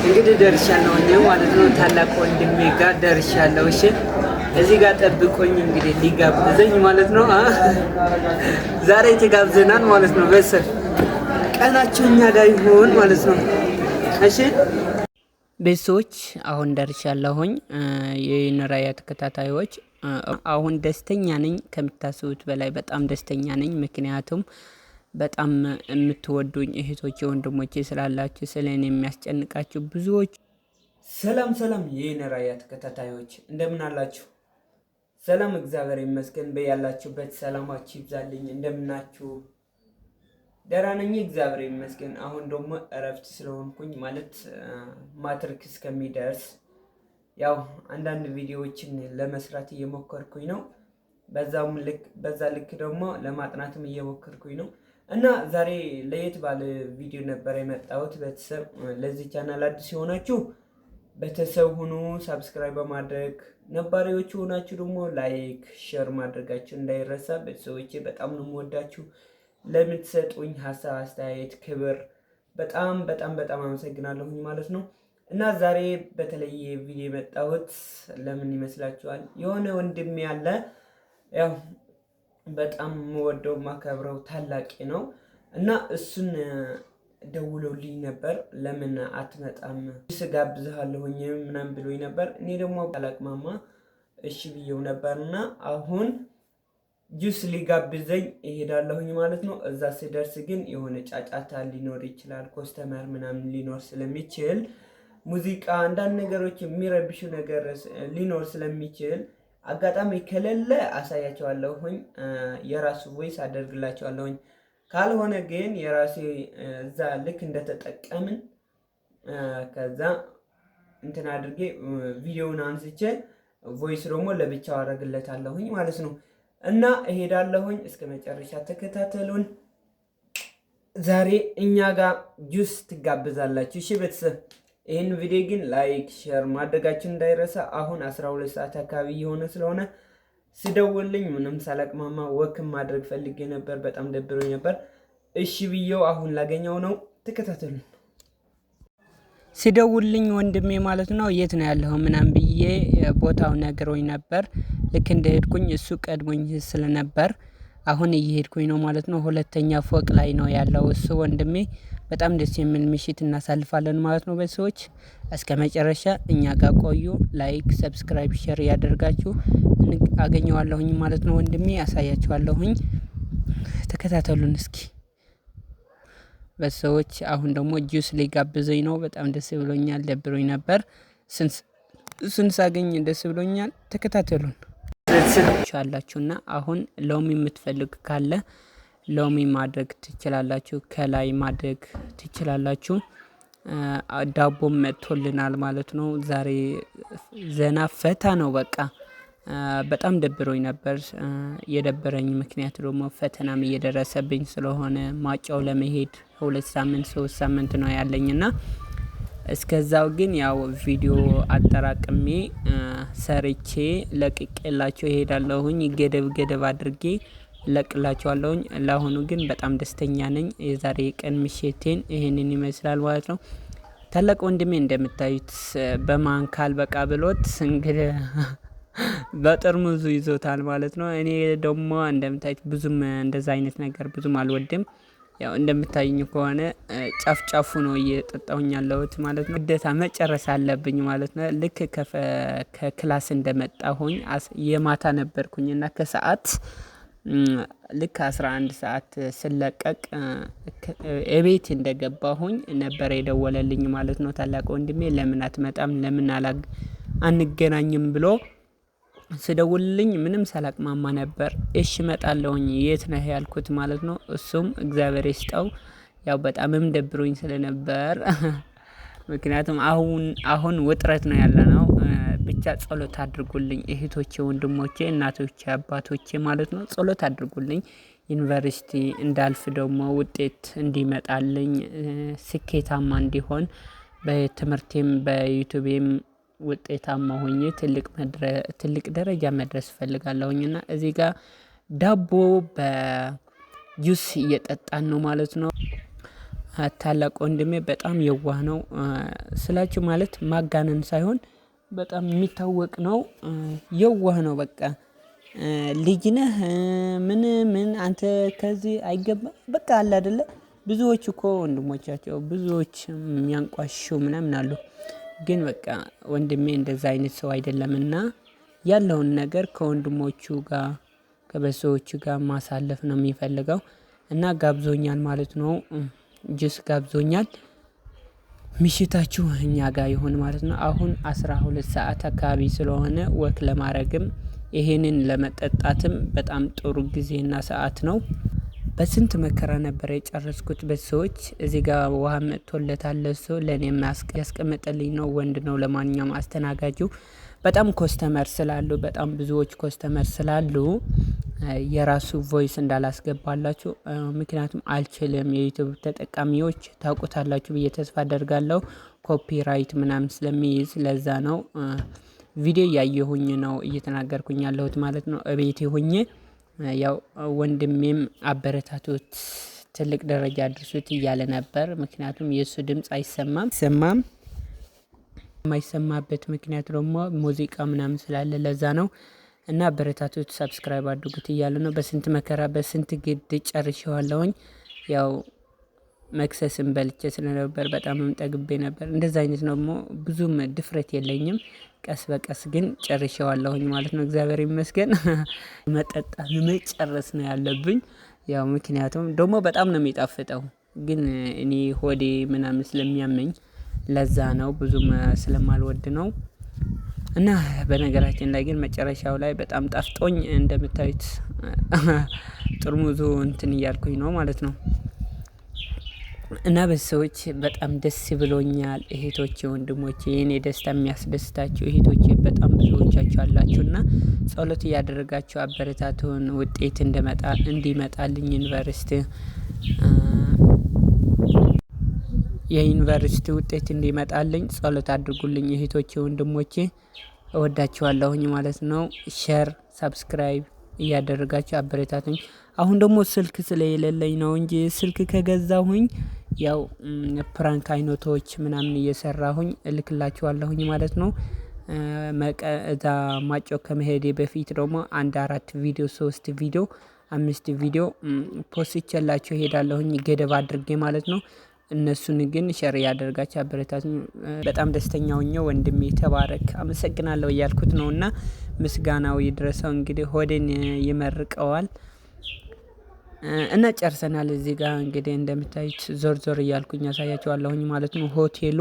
እንግዲህ ደርሻለሁ ማለት ነው። ታላቅ ወንድሜ ጋር ደርሻለሁ። እሺ እዚህ ጋር ጠብቆኝ እንግዲህ ሊጋብዘኝ ማለት ነው። ዛሬ ተጋብዘናል ማለት ነው። በሰል ቀናችን እኛ ጋር ይሁን ማለት ነው። እሺ ቤተሰቦች አሁን ደርሻለሁኝ። የዩኒራያ ተከታታዮች አሁን ደስተኛ ነኝ፣ ከምታስቡት በላይ በጣም ደስተኛ ነኝ። ምክንያቱም በጣም የምትወዱኝ እህቶቼ ወንድሞቼ ስላላችሁ ስለኔ የሚያስጨንቃችሁ ብዙዎች። ሰላም ሰላም የዩኒራያ ተከታታዮች እንደምን አላችሁ? ሰላም እግዚአብሔር ይመስገን። በያላችሁበት ሰላማችሁ ይብዛልኝ። እንደምናችሁ? ደህና ነኝ እግዚአብሔር ይመስገን። አሁን ደግሞ እረፍት ስለሆንኩኝ ማለት ማትሪክ እስከሚደርስ ያው አንዳንድ ቪዲዮዎችን ለመስራት እየሞከርኩኝ ነው። በዛ ልክ ደግሞ ለማጥናትም እየሞከርኩኝ ነው እና ዛሬ ለየት ባለ ቪዲዮ ነበር የመጣሁት። ቤተሰብ ለዚህ ቻናል አዲስ የሆናችሁ ቤተሰብ ሁኑ፣ ሳብስክራይብ በማድረግ ነባሪዎቹ ሆናችሁ ደግሞ ላይክ ሼር ማድረጋችሁ እንዳይረሳ። ቤተሰቦቼ በጣም ነው የምወዳችሁ። ለምትሰጡኝ ሀሳብ አስተያየት፣ ክብር በጣም በጣም በጣም አመሰግናለሁኝ ማለት ነው። እና ዛሬ በተለየ ቪዲዮ የመጣሁት ለምን ይመስላችኋል? የሆነ ወንድሜ ያለ ያው በጣም የምወደው ማከብረው ታላቂ ነው እና እሱን ደውሎልኝ ነበር። ለምን አትመጣም ስጋብዝሃለሁኝ ምናምን ብሎኝ ነበር። እኔ ደግሞ አላቅማማ እሺ ብዬው ነበርና አሁን ጁስ ሊጋብዘኝ እሄዳለሁኝ ማለት ነው። እዛ ስደርስ ግን የሆነ ጫጫታ ሊኖር ይችላል፣ ኮስተመር ምናምን ሊኖር ስለሚችል ሙዚቃ፣ አንዳንድ ነገሮች የሚረብሹ ነገር ሊኖር ስለሚችል አጋጣሚ ከሌለ አሳያቸዋለሁኝ፣ የራሱ ቮይስ አደርግላቸዋለሁኝ። ካልሆነ ግን የራሴ እዛ ልክ እንደተጠቀምን ከዛ እንትን አድርጌ ቪዲዮውን አንስቼ ቮይስ ደግሞ ለብቻው አደርግለታለሁኝ ማለት ነው። እና እሄዳለሁኝ። እስከ መጨረሻ ተከታተሉን። ዛሬ እኛ ጋር ጁስ ትጋብዛላችሁ። እሺ ቤተሰብ ይህን ቪዲዮ ግን ላይክ ሼር ማድረጋችን እንዳይረሳ። አሁን 12 ሰዓት አካባቢ የሆነ ስለሆነ ስደውልኝ ምንም ሳላቅማማ ወክም ማድረግ ፈልጌ ነበር። በጣም ደብሮኝ ነበር። እሺ ብዬው አሁን ላገኘው ነው። ተከታተሉ። ሲደውልኝ ወንድሜ ማለት ነው የት ነው ያለው ምናምን ብዬ ቦታው ነግሮኝ ነበር። ልክ እንደሄድኩኝ እሱ ቀድሞኝ ስለነበር አሁን እየሄድኩኝ ነው ማለት ነው። ሁለተኛ ፎቅ ላይ ነው ያለው እሱ ወንድሜ። በጣም ደስ የሚል ምሽት እናሳልፋለን ማለት ነው። በሰዎች እስከ መጨረሻ እኛ ጋር ቆዩ። ላይክ ሰብስክራይብ ሼር ያደርጋችሁ አገኘዋለሁኝ ማለት ነው። ወንድሜ አሳያችኋለሁኝ። ተከታተሉን እስኪ በሰዎች። አሁን ደግሞ ጁስ ሊጋብዘኝ ነው። በጣም ደስ ብሎኛል። ደብሮኝ ነበር። እሱን ሳገኝ ደስ ብሎኛል። ተከታተሉን አላችሁና አሁን ሎሚ የምትፈልግ ካለ ሎሚ ማድረግ ትችላላችሁ። ከላይ ማድረግ ትችላላችሁ። ዳቦም መጥቶልናል ማለት ነው። ዛሬ ዘና ፈታ ነው በቃ። በጣም ደብሮኝ ነበር። የደበረኝ ምክንያት ደግሞ ፈተናም እየደረሰብኝ ስለሆነ ማጫው ለመሄድ 2 ሳምንት 3 ሳምንት ነው ያለኝና እስከዛው ግን ያው ቪዲዮ አጠራቅሜ ሰርቼ ለቅቄላችሁ እሄዳለሁኝ። ገደብ አድርጌ ለቅላችኋለሁኝ። ለአሁኑ ግን በጣም ደስተኛ ነኝ። የዛሬ ቀን ምሽቴን ይሄንን ይመስላል ማለት ነው። ታላቅ ወንድሜ እንደምታዩት በማንካል በቃ ብሎት እንግዲህ በጠርሙዙ ይዞታል ማለት ነው። እኔ ደግሞ እንደምታዩት ብዙም እንደዛ አይነት ነገር ብዙም አልወድም። ያው እንደምታዩኝ ከሆነ ጫፍ ነው እየጠጣሁኝ ያለሁት ማለት ነው። ግዴታ መጨረስ አለብኝ ማለት ነው። ልክ ከክላስ እንደመጣሁኝ የማታ ነበርኩኝና ከሰዓት ልክ 11 ሰዓት ስለቀቅ እቤት እንደገባሁኝ ነበር የደወለልኝ ማለት ነው። ታላቅ ወንድሜ ለምን አትመጣም ለምን አንገናኝም ብሎ ስደውልልኝ ምንም ሳላቅማማ ነበር። እሺ እመጣለሁኝ የት ነህ ያልኩት ማለት ነው። እሱም እግዚአብሔር ይስጠው ያው በጣምም ደብሮኝ ስለነበር ምክንያቱም አሁን ውጥረት ነው ያለነው። ብቻ ጸሎት አድርጉልኝ እህቶቼ፣ ወንድሞቼ፣ እናቶቼ፣ አባቶቼ ማለት ነው። ጸሎት አድርጉልኝ ዩኒቨርሲቲ እንዳልፍ ደግሞ ውጤት እንዲመጣልኝ ስኬታማ እንዲሆን በትምህርቴም በዩቲዩብም ውጤታማ ሆኜ ትልቅ ደረጃ መድረስ ፈልጋለሁኝና እዚህ ጋር ዳቦ በጁስ እየጠጣን ነው ማለት ነው። ታላቅ ወንድሜ በጣም የዋህ ነው ስላችሁ ማለት ማጋነን ሳይሆን በጣም የሚታወቅ ነው። የዋህ ነው በቃ ልጅ ነህ ምን አንተ ከዚህ አይገባም በቃ አለ አይደለ። ብዙዎች እኮ ወንድሞቻቸው ብዙዎች የሚያንቋሽሹ ምናምን አሉ። ግን በቃ ወንድሜ እንደዛ አይነት ሰው አይደለምና ያለውን ነገር ከወንድሞቹ ጋር ከቤተሰቦቹ ጋር ማሳለፍ ነው የሚፈልገው። እና ጋብዞኛል ማለት ነው። ጁስ ጋብዞኛል። ምሽታችሁ እኛ ጋር ይሁን ማለት ነው። አሁን 12 ሰዓት አካባቢ ስለሆነ ወክ ለማድረግም ይሄንን ለመጠጣትም በጣም ጥሩ ጊዜና ሰዓት ነው። በስንት መከራ ነበር የጨረስኩት ቤተሰቦች። እዚህ ጋር ውሃ መጥቶለታል ለሱ ለኔም ያስቀመጠልኝ ነው ወንድ ነው። ለማንኛውም አስተናጋጁ በጣም ኮስተመር ስላሉ በጣም ብዙዎች ኮስተመር ስላሉ የራሱ ቮይስ እንዳላስገባላችሁ ምክንያቱም አልችልም። የዩቲዩብ ተጠቃሚዎች ታውቁታላችሁ ብዬ ተስፋ አደርጋለሁ። ኮፒራይት ምናምን ስለሚይዝ ለዛ ነው ቪዲዮ እያየሁኝ ነው እየተናገርኩኝ ያለሁት ማለት ነው። እቤቴ ሆኜ ያው ወንድሜም አበረታቶት ትልቅ ደረጃ አድርሱት እያለ ነበር። ምክንያቱም የእሱ ድምጽ አይሰማም የማይሰማበት ምክንያት ደግሞ ሙዚቃ ምናምን ስላለ ለዛ ነው። እና አበረታቶት ሰብስክራይብ አድርጉት እያለ ነው። በስንት መከራ በስንት ግድ ጨርሼዋለሁኝ። ያው መክሰስን በልቼ ስለነበር በጣምም ጠግቤ ነበር። እንደዛ አይነት ደግሞ ብዙም ድፍረት የለኝም። ቀስ በቀስ ግን ጨርሼዋለሁኝ ማለት ነው። እግዚአብሔር ይመስገን። መጠጣት መጨረስ ነው ያለብኝ። ያው ምክንያቱም ደግሞ በጣም ነው የሚጣፍጠው። ግን እኔ ሆዴ ምናምን ስለሚያመኝ ለዛ ነው ብዙም ስለማልወድ ነው። እና በነገራችን ላይ ግን መጨረሻው ላይ በጣም ጣፍጦኝ እንደምታዩት ጥርሙዙ እንትን እያልኩኝ ነው ማለት ነው። እና በሰዎች በጣም ደስ ብሎኛል። እህቶቼ ወንድሞቼ የኔ ደስታ የሚያስደስታችሁ እህቶቼ በጣም ብዙዎቻችሁ አላችሁና ጸሎት እያደረጋችሁ አበረታቱን። ውጤት እንዲመጣልኝ የዩኒቨርሲቲ ውጤት እንዲመጣልኝ ጸሎት አድርጉልኝ እህቶቼ ወንድሞቼ። እወዳችኋለሁኝ ማለት ነው። ሼር ሰብስክራይብ እያደረጋችሁ አበረታቱኝ። አሁን ደግሞ ስልክ ስለሌለኝ ነው እንጂ ስልክ ከገዛሁኝ ያው ፕራንክ አይነቶች ምናምን እየሰራሁኝ እልክላችኋለሁኝ ማለት ነው። እዛ ማጮ ከመሄዴ በፊት ደግሞ 4 ቪዲዮ 3 ቪዲዮ 5 ቪዲዮ ፖስቼላችሁ እሄዳለሁኝ ገደብ አድርጌ ማለት ነው። እነሱን ግን ሼር ያደርጋችሁ አበረታቱኝ። በጣም ደስተኛ ሆኜ ወንድሜ ተባረክ አመሰግናለሁ እያልኩት ነውና ምስጋናው ይድረሰው። እንግዲህ ሆዴን ይመርቀዋል እና ጨርሰናል። እዚህ ጋር እንግዲህ እንደምታዩት ዞር እያልኩኝ ያሳያችኋለሁኝ ማለት ነው። ሆቴሉ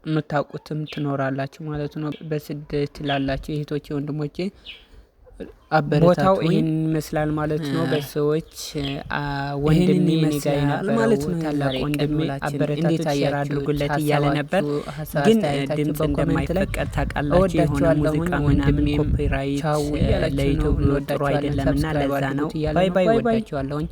የምታውቁትም ትኖራላችሁ ማለት ነው። በስደት ላላችሁ እህቶቼ ወንድሞቼ ቦታው ይሄን ይመስላል ማለት ነው። በሰዎች ወንድሜ ይመስላል ማለት ነው። ታላቅ ወንድሜ አበረታቱት ሼር አድርጉለት እያለ ነበር። ግን ድምጽ እንደማይፈቀድ ታውቃላችሁ። የሆነ ሙዚቃ ወንድሜ ኮፒራይት ለዩቲዩብ ጥሩ አይደለምና ለዛ ነው። ባይ ወዳችኋለሁኝ።